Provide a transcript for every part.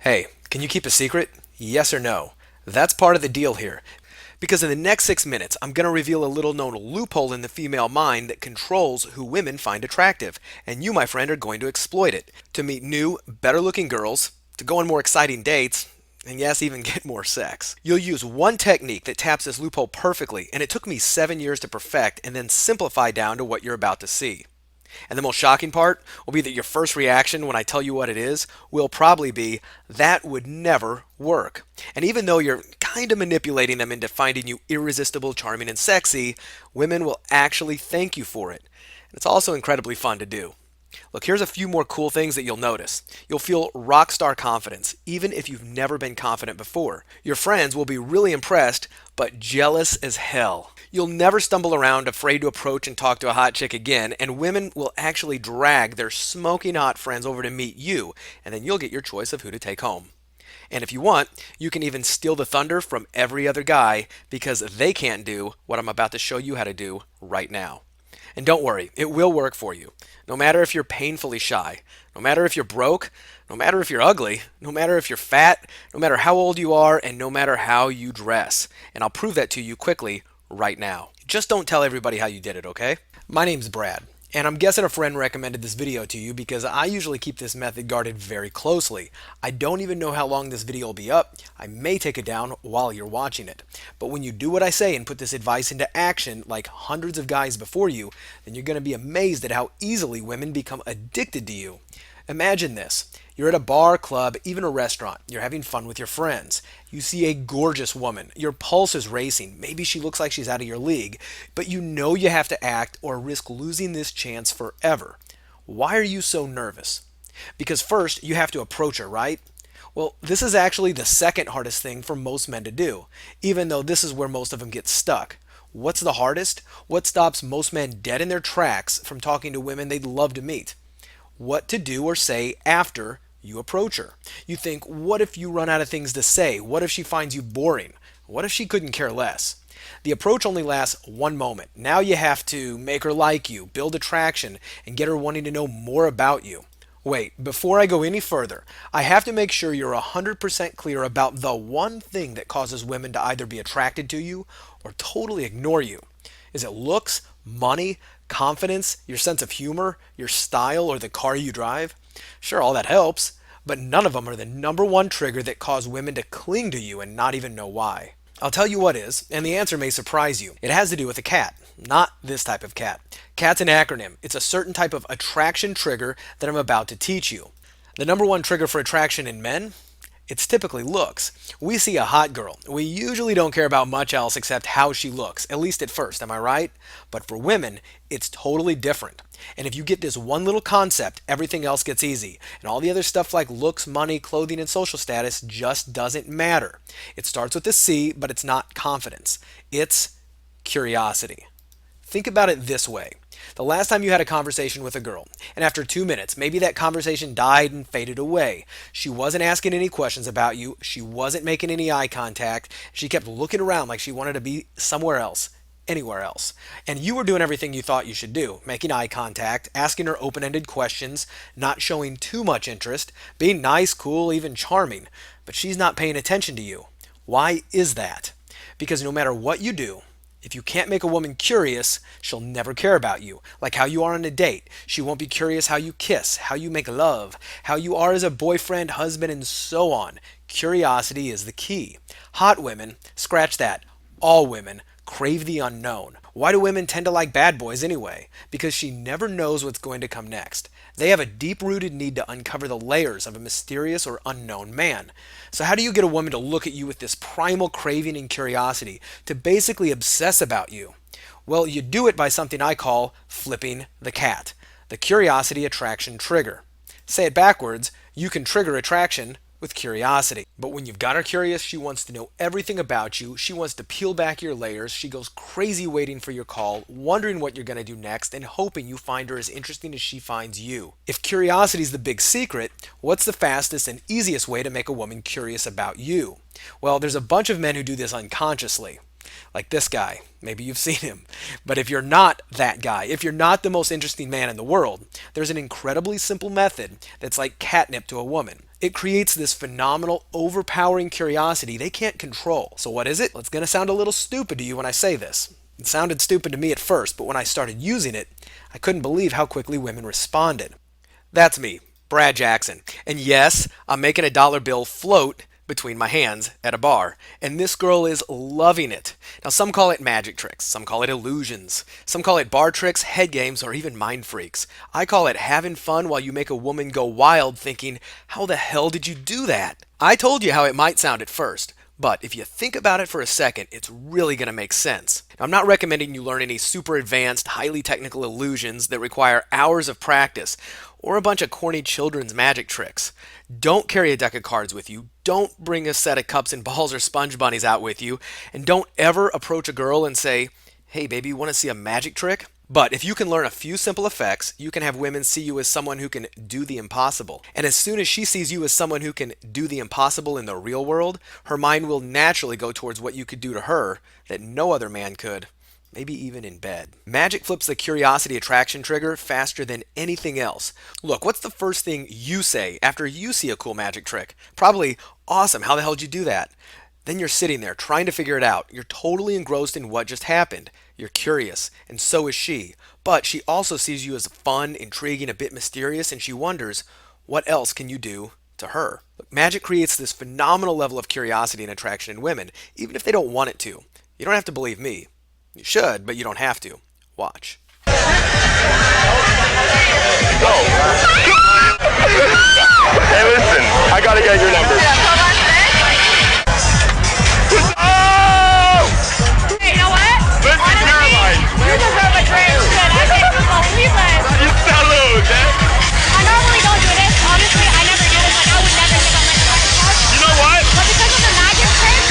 Hey, can you keep a secret? Yes or no? That's part of the deal here. Because in the next 6 minutes, I'm going to reveal a little known loophole in the female mind that controls who women find attractive. And you, my friend, are going to exploit it to meet new, better looking girls, to go on more exciting dates, and yes, even get more sex. You'll use one technique that taps this loophole perfectly, and it took me 7 years to perfect and then simplify down to what you're about to see. And the most shocking part will be that your first reaction when I tell you what it is will probably be, that would never work. And even though you're kind of manipulating them into finding you irresistible, charming, and sexy, women will actually thank you for it. And it's also incredibly fun to do. Look, here's a few more cool things that you'll notice. You'll feel rock star confidence, even if you've never been confident before. Your friends will be really impressed, but jealous as hell. You'll never stumble around afraid to approach and talk to a hot chick again, and women will actually drag their smoking hot friends over to meet you, and then you'll get your choice of who to take home. And if you want, you can even steal the thunder from every other guy because they can't do what I'm about to show you how to do right now. And don't worry, it will work for you. No matter if you're painfully shy, no matter if you're broke, no matter if you're ugly, no matter if you're fat, no matter how old you are, and no matter how you dress. And I'll prove that to you quickly right now. Just don't tell everybody how you did it, okay? My name's Brad, and I'm guessing a friend recommended this video to you because I usually keep this method guarded very closely. I don't even know how long this video will be up. I may take it down while you're watching it. But when you do what I say and put this advice into action like hundreds of guys before you, then you're going to be amazed at how easily women become addicted to you. Imagine this. You're at a bar, club, even a restaurant. You're having fun with your friends. You see a gorgeous woman. Your pulse is racing. Maybe she looks like she's out of your league. But you know you have to act or risk losing this chance forever. Why are you so nervous? Because first, you have to approach her, right? Well, this is actually the second hardest thing for most men to do, even though this is where most of them get stuck. What's the hardest? What stops most men dead in their tracks from talking to women they'd love to meet? What to do or say after you approach her. You think, what if you run out of things to say? What if she finds you boring? What if she couldn't care less? The approach only lasts one moment. Now you have to make her like you, build attraction, and get her wanting to know more about you. Wait, before I go any further, I have to make sure you're 100% clear about the one thing that causes women to either be attracted to you or totally ignore you. Is it looks, money, confidence, your sense of humor, your style, or the car you drive? Sure, all that helps, but none of them are the number one trigger that cause women to cling to you and not even know why. I'll tell you what is, and the answer may surprise you. It has to do with a cat. Not this type of cat. Cat's an acronym. It's a certain type of attraction trigger that I'm about to teach you. The number one trigger for attraction in men? It's typically looks. We see a hot girl. We usually don't care about much else except how she looks, at least at first, am I right? But for women, it's totally different. And if you get this one little concept, everything else gets easy. And all the other stuff like looks, money, clothing, and social status just doesn't matter. It starts with a C, but it's not confidence. It's curiosity. Think about it this way. The last time you had a conversation with a girl, and after 2 minutes, maybe that conversation died and faded away. She wasn't asking any questions about you. She wasn't making any eye contact. She kept looking around like she wanted to be somewhere else, anywhere else. And you were doing everything you thought you should do, making eye contact, asking her open-ended questions, not showing too much interest, being nice, cool, even charming. But she's not paying attention to you. Why is that? Because no matter what you do, if you can't make a woman curious, she'll never care about you. Like how you are on a date. She won't be curious how you kiss, how you make love, how you are as a boyfriend, husband, and so on. Curiosity is the key. Hot women, scratch that. All women crave the unknown. Why do women tend to like bad boys anyway? Because she never knows what's going to come next. They have a deep-rooted need to uncover the layers of a mysterious or unknown man. So how do you get a woman to look at you with this primal craving and curiosity, to basically obsess about you? Well, you do it by something I call flipping the cat, the curiosity attraction trigger. Say it backwards, you can trigger attraction with curiosity. But when you've got her curious, she wants to know everything about you. She wants to peel back your layers. She goes crazy waiting for your call, wondering what you're going to do next, and hoping you find her as interesting as she finds you. If curiosity is the big secret, what's the fastest and easiest way to make a woman curious about you? Well, there's a bunch of men who do this unconsciously. Like this guy. Maybe you've seen him. But if you're not that guy, if you're not the most interesting man in the world, there's an incredibly simple method that's like catnip to a woman. It creates this phenomenal, overpowering curiosity they can't control. So what is it? Well, it's going to sound a little stupid to you when I say this. It sounded stupid to me at first, but when I started using it, I couldn't believe how quickly women responded. That's me, Brad Jackson. And yes, I'm making a dollar bill float between my hands at a bar, and this girl is loving it. Now, some call it magic tricks, some call it illusions, some call it bar tricks, head games, or even mind freaks. I call it having fun while you make a woman go wild thinking, how the hell did you do that? I told you how it might sound at first, but if you think about it for a second, it's really going to make sense. Now, I'm not recommending you learn any super advanced, highly technical illusions that require hours of practice or a bunch of corny children's magic tricks. Don't carry a deck of cards with you. Don't bring a set of cups and balls or sponge bunnies out with you. And don't ever approach a girl and say, hey, baby, you want to see a magic trick? But if you can learn a few simple effects, you can have women see you as someone who can do the impossible. And as soon as she sees you as someone who can do the impossible in the real world, her mind will naturally go towards what you could do to her that no other man could. Maybe even in bed. Magic flips the curiosity attraction trigger faster than anything else. Look, what's the first thing you say after you see a cool magic trick? Probably, awesome, how the hell did you do that? Then you're sitting there trying to figure it out. You're totally engrossed in what just happened. You're curious, and so is she. But she also sees you as fun, intriguing, a bit mysterious, and she wonders, what else can you do to her? Magic creates this phenomenal level of curiosity and attraction in women, even if they don't want it to. You don't have to believe me. You should, but you don't have to. Watch. Hey, listen, I gotta get your number. Oh! Hey, you know what? Listen, Honestly, Caroline. you deserve a drink. Shit, I think football sleeveless. You salute, eh? I normally don't do this. Honestly, I never do this. Like, I would never give up my card. You know what? But because of the magic trick,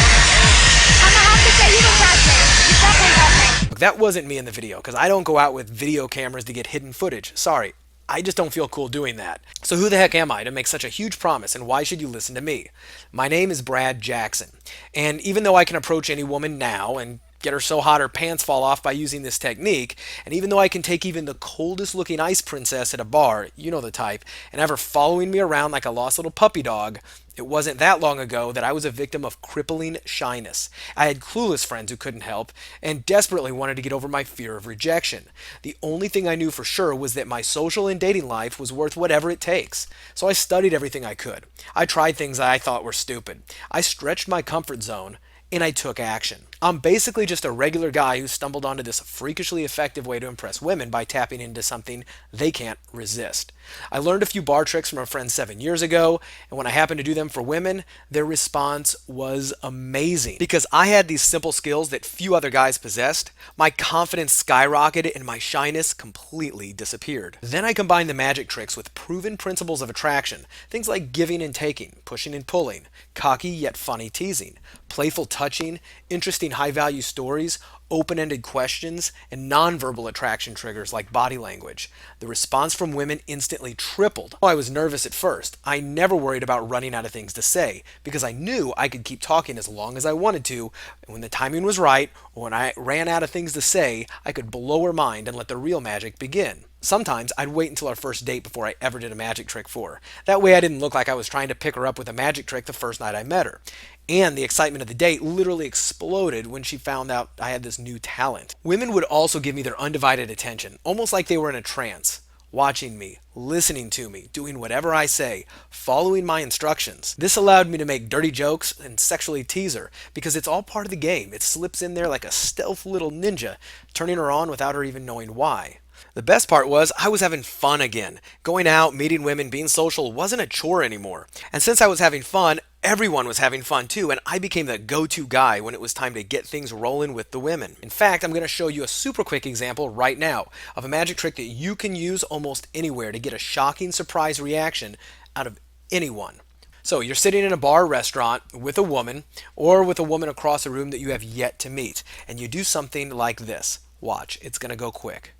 I'm gonna have to say you impressed me. You definitely impressed me. Look, that wasn't me in the video, because I don't go out with video cameras to get hidden footage. Sorry. I just don't feel cool doing that. So who the heck am I to make such a huge promise, and why should you listen to me? My name is Brad Jackson, and even though I can approach any woman now and get her so hot her pants fall off by using this technique, and even though I can take even the coldest looking ice princess at a bar, you know the type, and have her following me around like a lost little puppy dog, it wasn't that long ago that I was a victim of crippling shyness. I had clueless friends who couldn't help and desperately wanted to get over my fear of rejection. The only thing I knew for sure was that my social and dating life was worth whatever it takes. So I studied everything I could. I tried things that I thought were stupid. I stretched my comfort zone, and I took action. I'm basically just a regular guy who stumbled onto this freakishly effective way to impress women by tapping into something they can't resist. I learned a few bar tricks from a friend 7 years ago, and when I happened to do them for women, their response was amazing. Because I had these simple skills that few other guys possessed, my confidence skyrocketed and my shyness completely disappeared. Then I combined the magic tricks with proven principles of attraction, things like giving and taking, pushing and pulling, cocky yet funny teasing, playful touching, interesting high-value stories, open-ended questions, and nonverbal attraction triggers like body language. The response from women instantly tripled. I was nervous at first. I never worried about running out of things to say because I knew I could keep talking as long as I wanted to, and when the timing was right, or when I ran out of things to say, I could blow her mind and let the real magic begin. Sometimes I'd wait until our first date before I ever did a magic trick for her. That way I didn't look like I was trying to pick her up with a magic trick the first night I met her. And the excitement of the date literally exploded when she found out I had this new talent. Women would also give me their undivided attention, almost like they were in a trance, watching me, listening to me, doing whatever I say, following my instructions. This allowed me to make dirty jokes and sexually tease her, because it's all part of the game. It slips in there like a stealth little ninja, turning her on without her even knowing why. The best part was I was having fun again. Going out, meeting women, being social wasn't a chore anymore. And since I was having fun, everyone was having fun too, and I became the go-to guy when it was time to get things rolling with the women. In fact, I'm going to show you a super quick example right now of a magic trick that you can use almost anywhere to get a shocking surprise reaction out of anyone. So you're sitting in a bar or restaurant with a woman, or with a woman across a room that you have yet to meet, and you do something like this. Watch, it's going to go quick.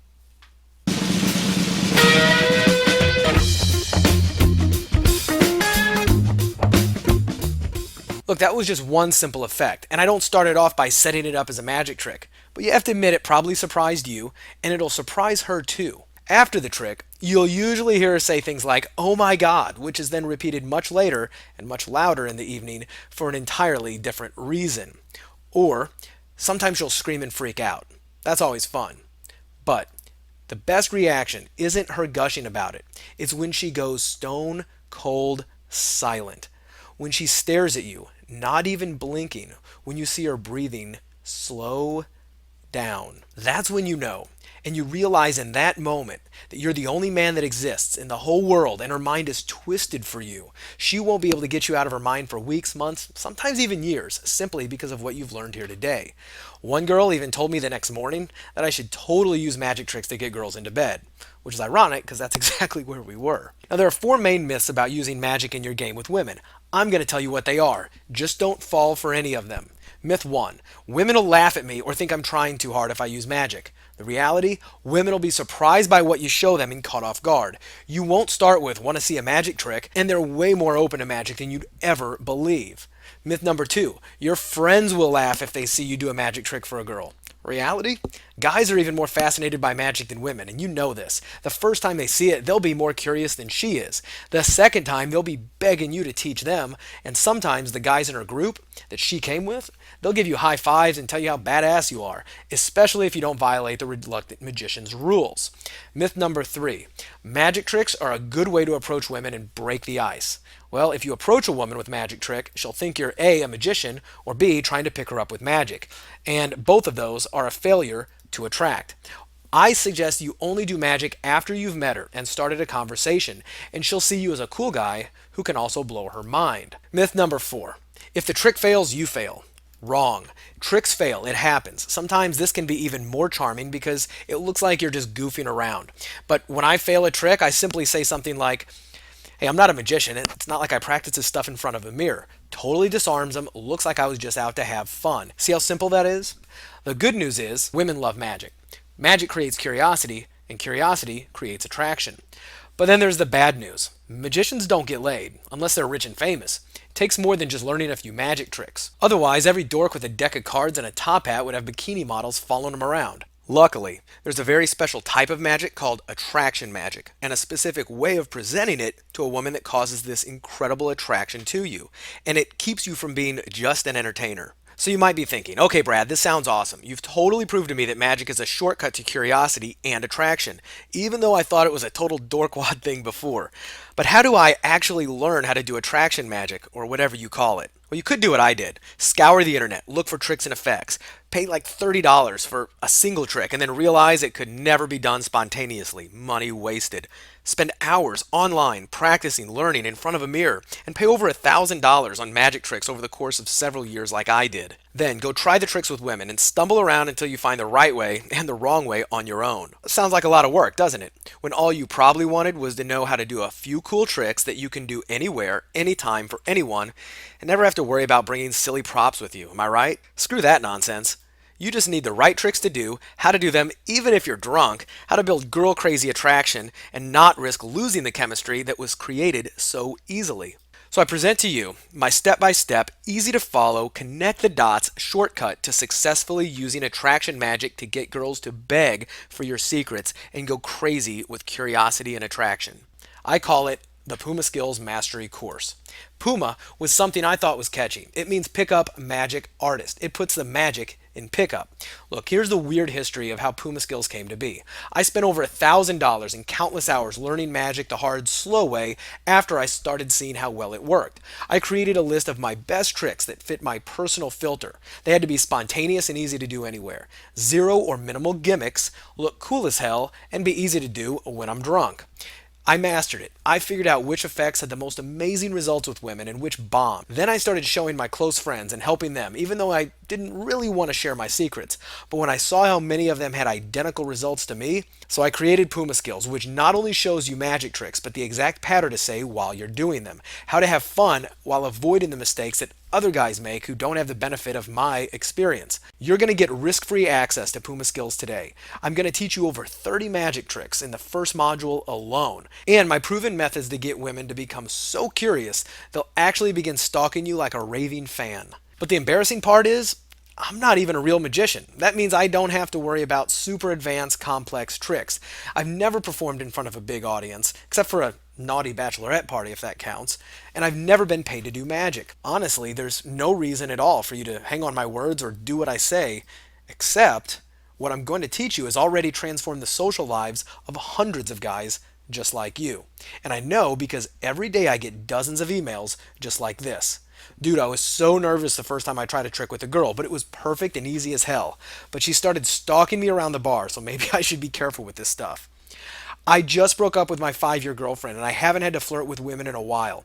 Look, that was just one simple effect, and I don't start it off by setting it up as a magic trick, but you have to admit it probably surprised you, and it'll surprise her too. After the trick, you'll usually hear her say things like, "Oh my God," which is then repeated much later and much louder in the evening for an entirely different reason. Or sometimes she'll scream and freak out. That's always fun. But the best reaction isn't her gushing about it, it's when she goes stone cold silent. When she stares at you, not even blinking, when you see her breathing slow down. That's when you know. And you realize in that moment that you're the only man that exists in the whole world and her mind is twisted for you. She won't be able to get you out of her mind for weeks, months, sometimes even years, simply because of what you've learned here today. One girl even told me the next morning that I should totally use magic tricks to get girls into bed, which is ironic because that's exactly where we were. Now, there are four main myths about using magic in your game with women. I'm going to tell you what they are. Just don't fall for any of them. Myth 1. Women will laugh at me or think I'm trying too hard if I use magic. The reality, women will be surprised by what you show them and caught off guard. You won't start with "want to see a magic trick," and they're way more open to magic than you'd ever believe. Myth number 2, your friends will laugh if they see you do a magic trick for a girl. Reality, guys are even more fascinated by magic than women, and you know this. The first time they see it, they'll be more curious than she is. The second time, they'll be begging you to teach them, and sometimes the guys in her group that she came with, they'll give you high fives and tell you how badass you are, especially if you don't violate the reluctant magician's rules. Myth number 3, magic tricks are a good way to approach women and break the ice. Well, if you approach a woman with a magic trick, she'll think you're A, a magician, or B, trying to pick her up with magic. And both of those are a failure to attract. I suggest you only do magic after you've met her and started a conversation, and she'll see you as a cool guy who can also blow her mind. Myth number 4, if the trick fails, you fail. Wrong. Tricks fail. It happens. Sometimes this can be even more charming because it looks like you're just goofing around. But when I fail a trick, I simply say something like, "Hey, I'm not a magician. It's not like I practice this stuff in front of a mirror." Totally disarms them. Looks like I was just out to have fun. See how simple that is? The good news is women love magic. Magic creates curiosity, and curiosity creates attraction. But then there's the bad news. Magicians don't get laid, unless they're rich and famous. It takes more than just learning a few magic tricks. Otherwise, every dork with a deck of cards and a top hat would have bikini models following him around. Luckily, there's a very special type of magic called attraction magic, and a specific way of presenting it to a woman that causes this incredible attraction to you, and it keeps you from being just an entertainer. So you might be thinking, okay, Brad, this sounds awesome. You've totally proved to me that magic is a shortcut to curiosity and attraction, even though I thought it was a total dorkwad thing before. But how do I actually learn how to do attraction magic, or whatever you call it? Well, you could do what I did. Scour the internet, look for tricks and effects, pay like $30 for a single trick, and then realize it could never be done spontaneously. Money wasted. Spend hours online practicing, learning in front of a mirror, and pay over $1,000 on magic tricks over the course of several years like I did. Then go try the tricks with women and stumble around until you find the right way and the wrong way on your own. Sounds like a lot of work, doesn't it? When all you probably wanted was to know how to do a few cool tricks that you can do anywhere, anytime, for anyone, and never have to worry about bringing silly props with you. Am I right? Screw that nonsense. You just need the right tricks to do, how to do them even if you're drunk, how to build girl crazy attraction, and not risk losing the chemistry that was created so easily. So I present to you my step-by-step, easy to follow, connect the dots shortcut to successfully using attraction magic to get girls to beg for your secrets and go crazy with curiosity and attraction. I call it the PUMA Skills Mastery Course. PUMA was something I thought was catchy. It means Pickup Magic Artist. It puts the magic in pickup. Look, here's the weird history of how PUMA Skills came to be. I spent over $1,000 and countless hours learning magic the hard, slow way after I started seeing how well it worked. I created a list of my best tricks that fit my personal filter. They had to be spontaneous and easy to do anywhere. Zero or minimal gimmicks, look cool as hell, and be easy to do when I'm drunk. I mastered it. I figured out which effects had the most amazing results with women and which bombed. Then I started showing my close friends and helping them, even though I didn't really want to share my secrets. But when I saw how many of them had identical results to me, so I created PUMA Skills, which not only shows you magic tricks, but the exact pattern to say while you're doing them. How to have fun while avoiding the mistakes that other guys make who don't have the benefit of my experience. You're going to get risk-free access to PUMA Skills today. I'm going to teach you over 30 magic tricks in the first module alone, and my proven methods to get women to become so curious they'll actually begin stalking you like a raving fan. But the embarrassing part is, I'm not even a real magician. That means I don't have to worry about super advanced, complex tricks. I've never performed in front of a big audience, except for a naughty bachelorette party, if that counts, and I've never been paid to do magic. Honestly, there's no reason at all for you to hang on my words or do what I say, except what I'm going to teach you has already transformed the social lives of hundreds of guys just like you. And I know because every day I get dozens of emails just like this. Dude, I was so nervous the first time I tried a trick with a girl, but it was perfect and easy as hell. But she started stalking me around the bar, so maybe I should be careful with this stuff. I just broke up with my 5-year girlfriend, and I haven't had to flirt with women in a while.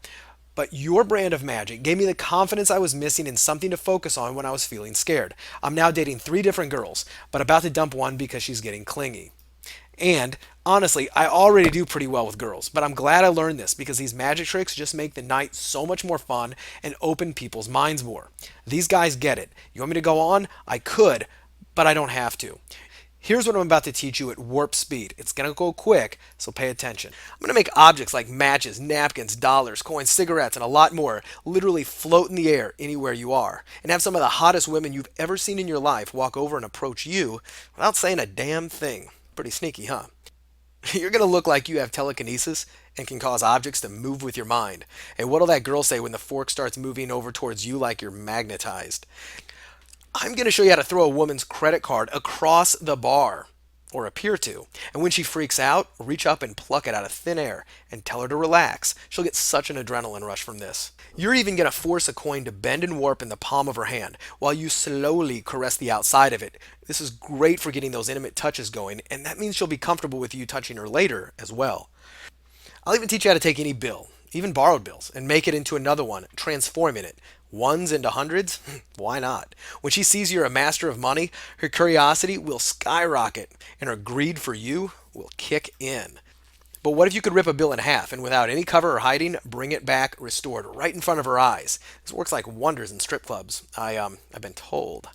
But your brand of magic gave me the confidence I was missing and something to focus on when I was feeling scared. I'm now dating 3 different girls, but about to dump one because she's getting clingy. And honestly, I already do pretty well with girls, but I'm glad I learned this because these magic tricks just make the night so much more fun and open people's minds more. These guys get it. You want me to go on? I could, but I don't have to. Here's what I'm about to teach you at warp speed. It's going to go quick, so pay attention. I'm going to make objects like matches, napkins, dollars, coins, cigarettes, and a lot more literally float in the air anywhere you are, and have some of the hottest women you've ever seen in your life walk over and approach you without saying a damn thing. Pretty sneaky, huh? You're going to look like you have telekinesis and can cause objects to move with your mind. And what'll that girl say when the fork starts moving over towards you like you're magnetized? I'm going to show you how to throw a woman's credit card across the bar, or appear to. And when she freaks out, reach up and pluck it out of thin air and tell her to relax. She'll get such an adrenaline rush from this. You're even going to force a coin to bend and warp in the palm of her hand while you slowly caress the outside of it. This is great for getting those intimate touches going, and that means she'll be comfortable with you touching her later as well. I'll even teach you how to take any bill, even borrowed bills, and make it into another one, transforming it. Ones into hundreds? Why not? When she sees you're a master of money, her curiosity will skyrocket, and her greed for you will kick in. But what if you could rip a bill in half and without any cover or hiding, bring it back restored right in front of her eyes? This works like wonders in strip clubs. I've been told.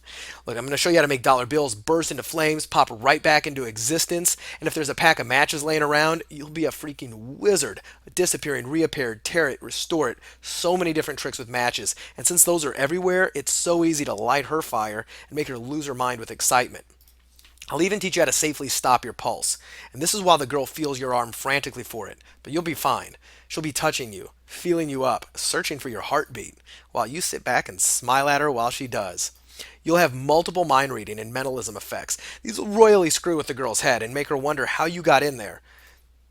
Look, I'm going to show you how to make dollar bills burst into flames, pop right back into existence, and if there's a pack of matches laying around, you'll be a freaking wizard. Disappearing, reappeared, tear it, restore it. So many different tricks with matches, and since those are everywhere, it's so easy to light her fire and make her lose her mind with excitement. I'll even teach you how to safely stop your pulse. And this is while the girl feels your arm frantically for it. But you'll be fine. She'll be touching you, feeling you up, searching for your heartbeat, while you sit back and smile at her while she does. You'll have multiple mind reading and mentalism effects. These will royally screw with the girl's head and make her wonder how you got in there.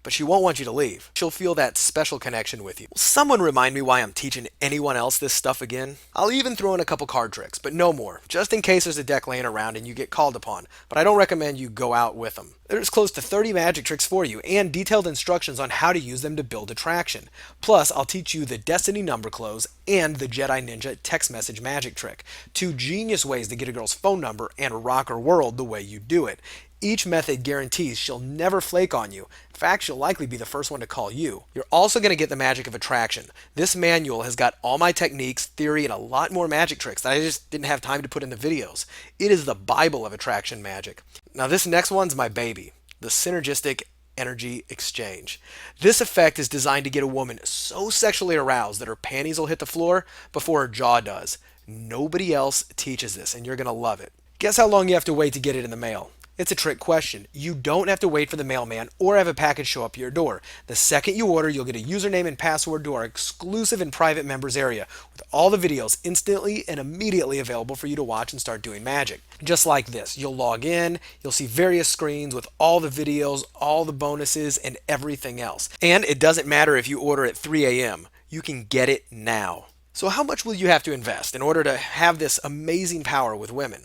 But she won't want you to leave. She'll feel that special connection with you. Will someone remind me why I'm teaching anyone else this stuff again? I'll even throw in a couple card tricks, but no more, just in case there's a deck laying around and you get called upon. But I don't recommend you go out with them. There's close to 30 magic tricks for you and detailed instructions on how to use them to build attraction. Plus, I'll teach you the Destiny number close and the Jedi Ninja text message magic trick. 2 genius ways to get a girl's phone number and rock her world the way you do it. Each method guarantees she'll never flake on you. In fact, she'll likely be the first one to call you. You're also going to get the magic of attraction. This manual has got all my techniques, theory, and a lot more magic tricks that I just didn't have time to put in the videos. It is the Bible of attraction magic. Now this next one's my baby, the synergistic energy exchange. This effect is designed to get a woman so sexually aroused that her panties will hit the floor before her jaw does. Nobody else teaches this, and you're going to love it. Guess how long you have to wait to get it in the mail? It's a trick question. You don't have to wait for the mailman or have a package show up to your door. The second you order, you'll get a username and password to our exclusive and private members area with all the videos instantly and immediately available for you to watch and start doing magic. Just like this. You'll log in, you'll see various screens with all the videos, all the bonuses, and everything else. And it doesn't matter if you order at 3 a.m. You can get it now. So how much will you have to invest in order to have this amazing power with women?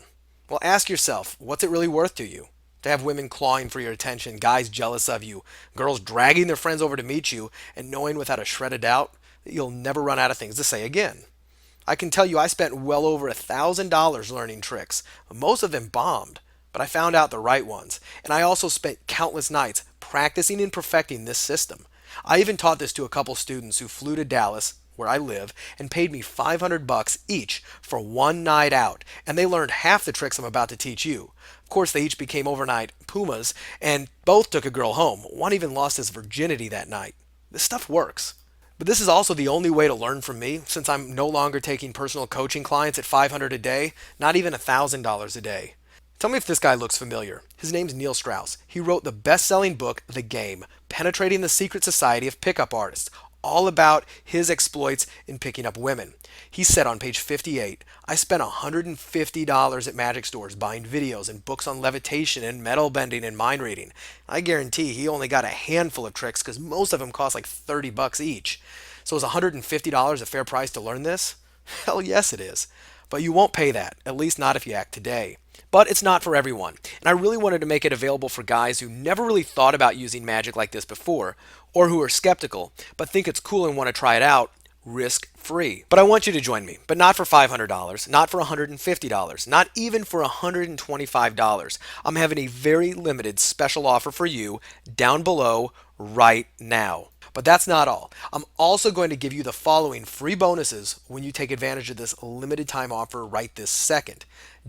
Well, ask yourself, what's it really worth to you? To have women clawing for your attention, guys jealous of you, girls dragging their friends over to meet you, and knowing without a shred of doubt that you'll never run out of things to say again. I can tell you I spent well over $1,000 learning tricks. Most of them bombed, but I found out the right ones. And I also spent countless nights practicing and perfecting this system. I even taught this to a couple students who flew to Dallas, where I live, and paid me $500 each for one night out, and they learned half the tricks I'm about to teach you. Of course, they each became overnight Pumas, and both took a girl home. One even lost his virginity that night. This stuff works. But this is also the only way to learn from me, since I'm no longer taking personal coaching clients at $500 a day, not even $1,000 a day. Tell me if this guy looks familiar. His name's Neil Strauss. He wrote the best-selling book, The Game, Penetrating the Secret Society of Pickup Artists, all about his exploits in picking up women. He said on page 58, I spent $150 at magic stores buying videos and books on levitation and metal bending and mind reading. I guarantee he only got a handful of tricks because most of them cost like $30 each. So is $150 a fair price to learn this? Hell yes it is. But you won't pay that, at least not if you act today. But it's not for everyone, and I really wanted to make it available for guys who never really thought about using magic like this before, or who are skeptical, but think it's cool and want to try it out, risk-free. But I want you to join me, but not for $500, not for $150, not even for $125. I'm having a very limited special offer for you down below right now. But that's not all. I'm also going to give you the following free bonuses when you take advantage of this limited time offer right this second.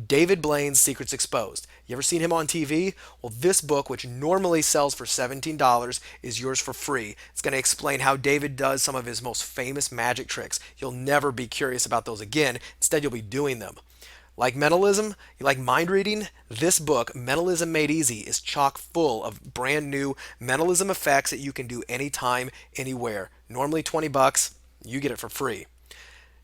David Blaine's Secrets Exposed. You ever seen him on TV? Well, this book, which normally sells for $17, is yours for free. It's going to explain how David does some of his most famous magic tricks. You'll never be curious about those again. Instead, you'll be doing them. Like mentalism? You like mind reading? This book, Mentalism Made Easy, is chock full of brand new mentalism effects that you can do anytime, anywhere. Normally $20, you get it for free.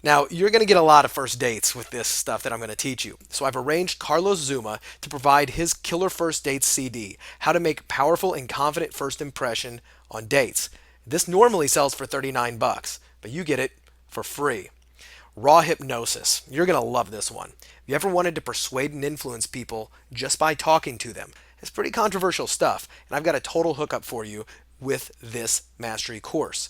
Now, you're going to get a lot of first dates with this stuff that I'm going to teach you. So I've arranged Carlos Zuma to provide his Killer First Dates CD, How to Make Powerful and Confident First Impression on Dates. This normally sells for $39, but you get it for free. Raw Hypnosis. You're going to love this one. If you ever wanted to persuade and influence people just by talking to them, it's pretty controversial stuff, and I've got a total hookup for you with this mastery course.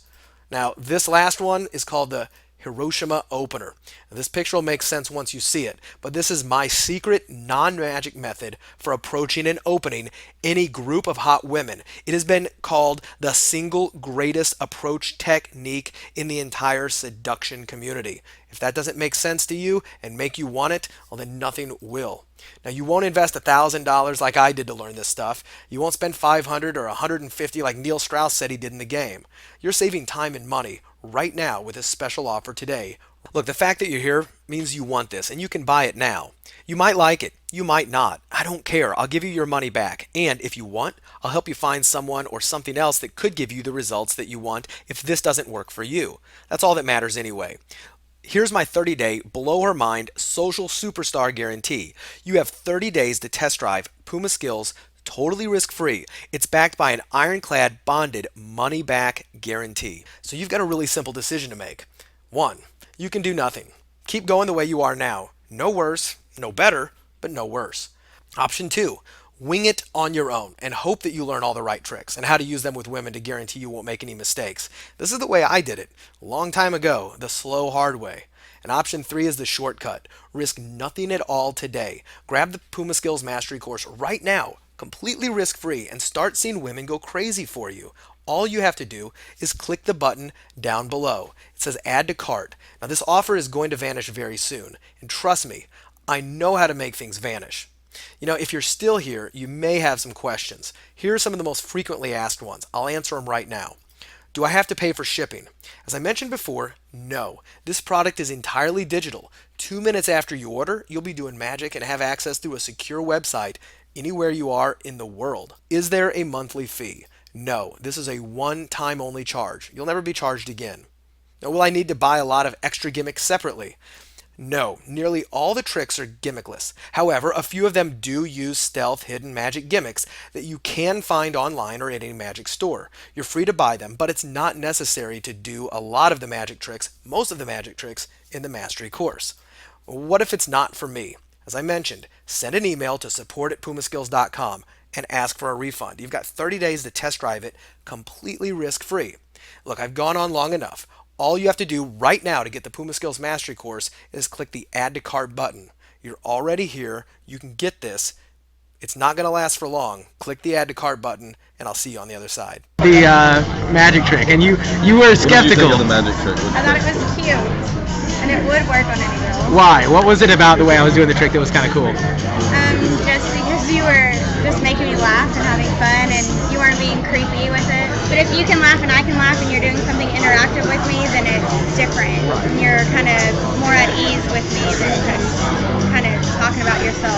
Now, this last one is called the Hiroshima Opener. Now, this picture will make sense once you see it, but this is my secret non-magic method for approaching and opening any group of hot women. It has been called the single greatest approach technique in the entire seduction community. If that doesn't make sense to you and make you want it, well then nothing will. Now you won't invest $1,000 like I did to learn this stuff. You won't spend $500 or $150 like Neil Strauss said he did in the game. You're saving time and money right now with this special offer today. Look, the fact that you're here means you want this and you can buy it now. You might like it, you might not. I don't care. I'll give you your money back. And if you want, I'll help you find someone or something else that could give you the results that you want if this doesn't work for you. That's all that matters anyway. Here's my 30-day blow her mind social superstar guarantee. You have 30 days to test drive PUMA skills totally risk-free. It's backed by an ironclad bonded money-back guarantee. So you've got a really simple decision to make. 1. You can do nothing. Keep going the way you are now. No worse, no better, but no worse. Option 2. Wing it on your own and hope that you learn all the right tricks and how to use them with women to guarantee you won't make any mistakes. This is the way I did it a long time ago, the slow, hard way. And option 3 is the shortcut. Risk nothing at all today. Grab the PUMA Skills Mastery course right now, completely risk-free, and start seeing women go crazy for you. All you have to do is click the button down below. It says add to cart. Now this offer is going to vanish very soon. And trust me, I know how to make things vanish. You know, if you're still here, you may have some questions. Here are some of the most frequently asked ones. I'll answer them right now. Do I have to pay for shipping? As I mentioned before, no. This product is entirely digital. 2 minutes after you order, you'll be doing magic and have access through a secure website anywhere you are in the world. Is there a monthly fee? No. This is a one-time only charge. You'll never be charged again. Now, will I need to buy a lot of extra gimmicks separately? No, nearly all the tricks are gimmickless. However, a few of them do use stealth hidden magic gimmicks that you can find online or at any magic store. You're free to buy them, but it's not necessary to do a lot of the magic tricks, most of the magic tricks, in the Mastery course. What if it's not for me? As I mentioned, send an email to support@pumaskills.com and ask for a refund. You've got 30 days to test drive it completely risk-free. Look, I've gone on long enough. All you have to do right now to get the PUMA Skills Mastery course is click the Add to Cart button. You're already here. You can get this It's not going to last for long. Click the add to cart button, and I'll see you on the other side. The magic trick, and you were skeptical. What did you think of the magic trick? I thought it was cute, and it would work on any girl. Why? What was it about the way I was doing the trick that was kind of cool? Just because you were just making me laugh and having fun, and you weren't being creepy with it. But if you can laugh and I can laugh, and you're doing something interactive with me, then it's different. And you're kind of more at ease with me than just kind of talking about yourself.